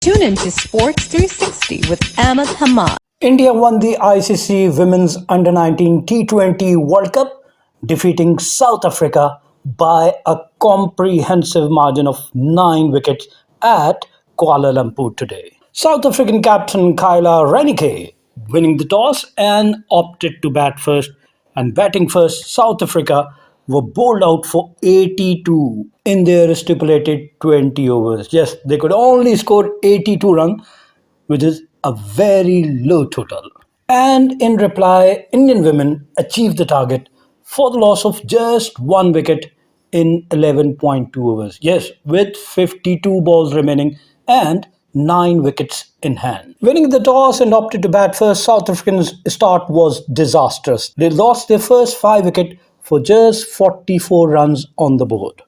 Tune into Sports 360 with Ahmed Hamad. India won the ICC Women's Under-19 T20 World Cup, defeating South Africa by a comprehensive margin of 9 wickets at Kuala Lumpur today. South African captain Kyla Renike winning the toss and opted to bat first. And batting first, South Africa were bowled out for 82 in their stipulated 20 overs. Yes, they could only score 82 runs, which is a very low total. And in reply, Indian women achieved the target for the loss of just 1 wicket in 11.2 overs. Yes, with 52 balls remaining and 9 wickets in hand. Winning the toss and opted to bat first, South Africans' start was disastrous. They lost their first 5 wickets for just 44 runs on the board.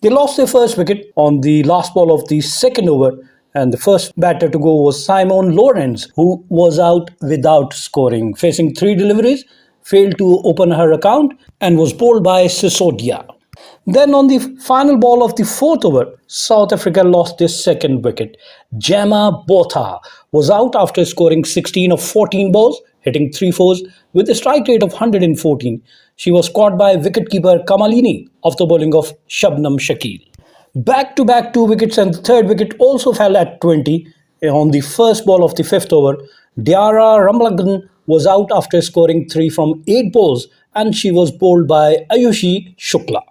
They lost their first wicket on the last ball of the second over, and the first batter to go was Simone Lawrence, who was out without scoring, facing 3 deliveries, failed to open her account, and was bowled by Sisodia. Then on the final ball of the fourth over, South Africa lost their second wicket. Gemma Botha was out after scoring 16 of 14 balls, hitting 3 fours with a strike rate of 114. She was caught by wicketkeeper Kamalini off the bowling of Shabnam Shakil. Back-to-back 2 wickets, and the third wicket also fell at 20 on the first ball of the fifth over. Diara Ramlaghan was out after scoring 3 from 8 balls, and she was bowled by Aayushi Shukla.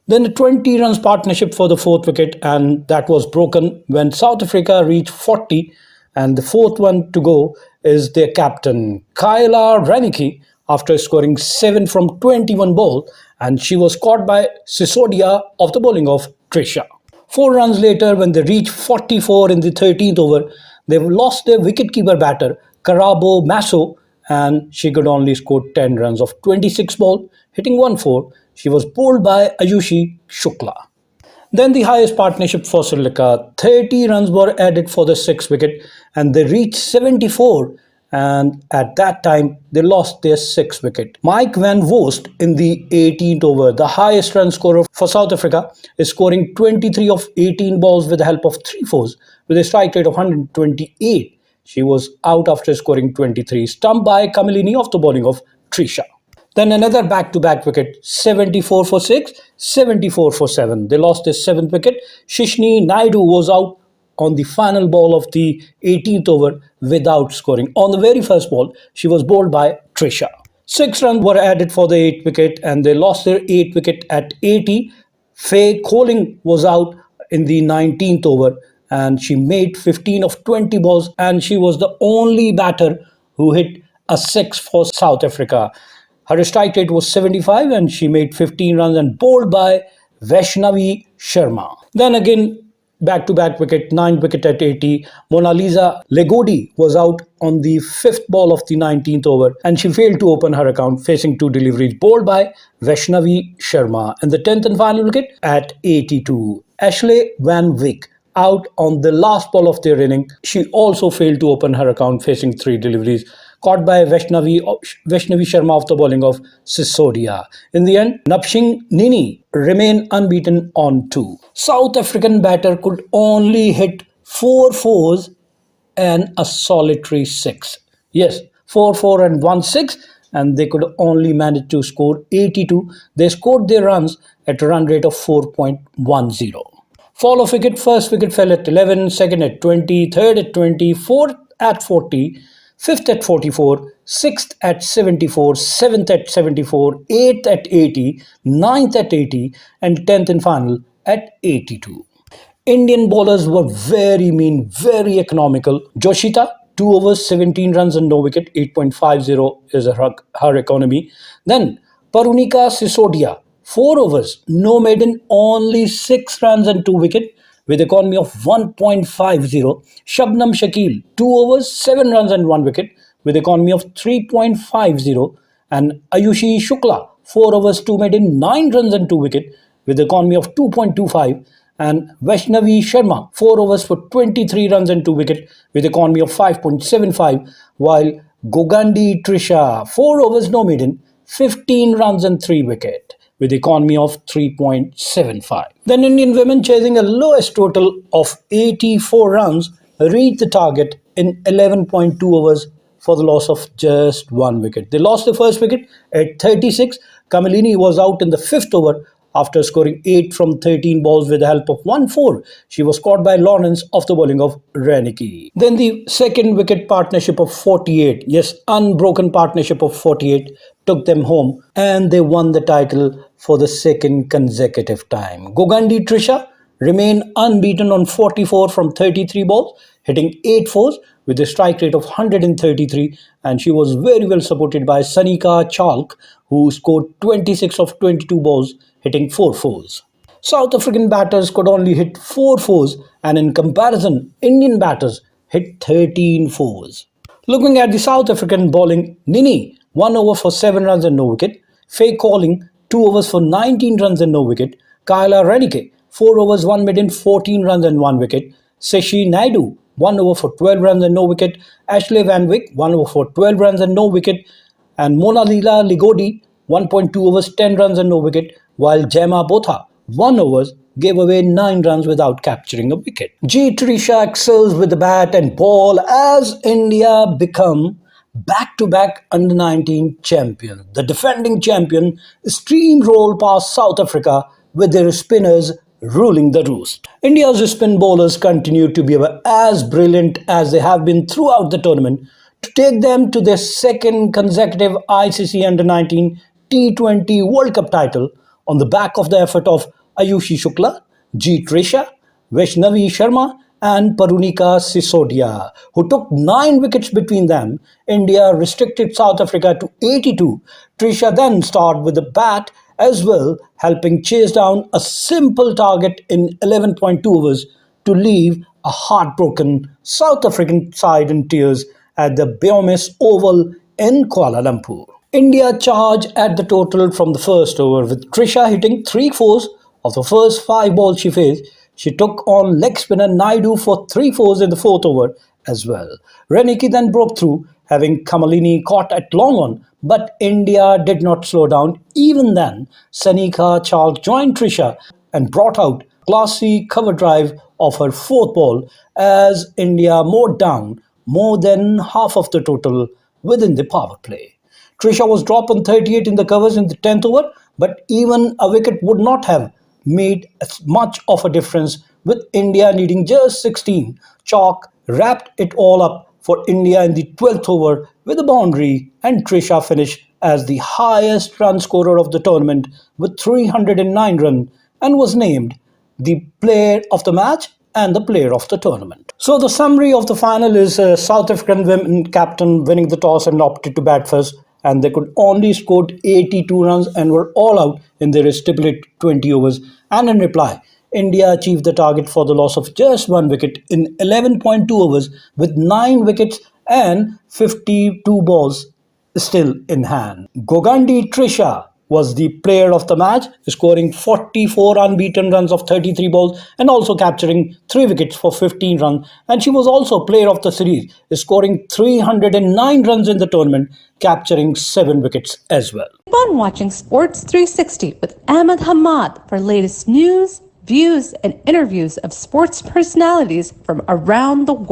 Then a 20 runs partnership for the fourth wicket, and that was broken when South Africa reached 40, and the fourth one to go is their captain Kyla Renike after scoring 7 from 21 balls, and she was caught by Sisodia off the bowling of Trisha. 4 runs later, when they reached 44 in the 13th over, they lost their wicketkeeper batter Karabo Masso, and she could only score 10 runs of 26 balls, hitting 1-4. She was bowled by Aayushi Shukla. Then the highest partnership for Sri Lanka, 30 runs were added for the 6th wicket, and they reached 74, and at that time they lost their 6th wicket. Mike Van Woest in the 18th over, the highest run scorer for South Africa, is scoring 23 of 18 balls with the help of 3 fours with a strike rate of 128. She was out after scoring 23, stumped by Kamalini off the bowling of Trisha. Then another back-to-back wicket, 74 for 6, 74 for 7. They lost their 7th wicket. Shishni Naidu was out on the final ball of the 18th over without scoring. On the very first ball, she was bowled by Trisha. 6 runs were added for the 8th wicket, and they lost their 8th wicket at 80. Faye Colling was out in the 19th over, and she made 15 of 20 balls, and she was the only batter who hit a 6 for South Africa. Her strike rate was 75, and she made 15 runs and bowled by Vaishnavi Sharma. Then again, back-to-back wicket, 9th wicket at 80. Mona Lisa Legodi was out on the 5th ball of the 19th over, and she failed to open her account, facing 2 deliveries, bowled by Vaishnavi Sharma. And the 10th and final wicket at 82. Ashley Van Wyk out on the last ball of their inning. She also failed to open her account, facing 3 deliveries, caught by Vaishnavi Sharma off the bowling of Sisodia. In the end, Napshing Nini remained unbeaten on 2. South African batter could only hit 4 fours and a solitary 6. Yes, 4 and 1 6, and they could only manage to score 82. They scored their runs at a run rate of 4.10. Fall of wicket, first wicket fell at 11, second at 20, third at 20, fourth at 40, 5th at 44, 6th at 74, 7th at 74, 8th at 80, 9th at 80, and 10th and final at 82. Indian bowlers were very mean, very economical. Joshita, 2 overs, 17 runs and no wicket, 8.50 is her economy. Then Parunika Sisodia, 4 overs, no maiden, only 6 runs and 2 wicket, with economy of 1.50. Shabnam Shakil, 2 overs, 7 runs and 1 wicket, with economy of 3.50. And Aayushi Shukla, 4 overs, 2 maiden, 9 runs and 2 wicket, with economy of 2.25. And Vaishnavi Sharma, 4 overs for 23 runs and 2 wicket, with economy of 5.75. While Gogandi Trisha, 4 overs, no maiden, 15 runs and 3 wicket, with economy of 3.75. Then Indian women chasing a lowest total of 84 runs reached the target in 11.2 overs for the loss of just 1 wicket. They lost the first wicket at 36. Kamalini was out in the fifth over after scoring 8 from 13 balls with the help of 1 4. She was caught by Lawrence off the bowling of Renicky. Then the second wicket partnership of 48, yes, unbroken partnership of 48, took them home and they won the title for the second consecutive time. Gogandi Trisha remained unbeaten on 44 from 33 balls, hitting 8 fours with a strike rate of 133, and she was very well supported by Sanika Chalk, who scored 26 of 22 balls, hitting 4 fours. South African batters could only hit 4 fours, and in comparison, Indian batters hit 13 fours. Looking at the South African bowling, Nini 1 over for 7 runs and no wicket. Faye Calling 2 overs for 19 runs and no wicket. Kyla Renike 4 overs 1 mid 14 runs and 1 wicket. Seshi Naidu 1 over for 12 runs and no wicket. Ashley Van Wyk 1 over for 12 runs and no wicket. And Mona Lila Ligodi 1.2 overs 10 runs and no wicket. While Gemma Botha 1 overs gave away 9 runs without capturing a wicket. G. Trisha excels with the bat and ball as India become back-to-back under-19 champions. The defending champion steamrolled past South Africa with their spinners ruling the roost. India's spin bowlers continue to be as brilliant as they have been throughout the tournament to take them to their second consecutive ICC Under-19 T20 World Cup title on the back of the effort of Aayushi Shukla, G. Trisha, Vaishnavi Sharma, and Parunika Sisodia, who took 9 wickets between them. India restricted South Africa to 82. Trisha then starred with the bat as well, helping chase down a simple target in 11.2 overs to leave a heartbroken South African side in tears at the Biomis Oval in Kuala Lumpur. India charged at the total from the first over, with Trisha hitting 3 fours of the first 5 balls she faced. She took on leg spinner Naidu for 3 fours in the fourth over as well. Reniki then broke through, having Kamalini caught at long on, but India did not slow down. Even then, Sanika Chalk joined Trisha and brought out a classy cover drive of her fourth ball as India mowed down more than half of the total within the power play. Trisha was dropped on 38 in the covers in the 10th over, but even a wicket would not have made as much of a difference, with India needing just 16. Chalk wrapped it all up for India in the 12th over with a boundary, and Trisha finished as the highest run scorer of the tournament with 309 runs and was named the player of the match and the player of the tournament. So the summary of the final is South African women captain winning the toss and opted to bat first, and they could only score 82 runs and were all out in their stipulated 20 overs. And in reply, India achieved the target for the loss of just 1 wicket in 11.2 overs with 9 wickets and 52 balls still in hand. Gogandi Trisha was the player of the match, scoring 44 unbeaten runs of 33 balls and also capturing 3 wickets for 15 runs. And she was also player of the series, scoring 309 runs in the tournament, capturing 7 wickets as well. Keep on watching Sports 360 with Ahmed Hamad for latest news, views, and interviews of sports personalities from around the world.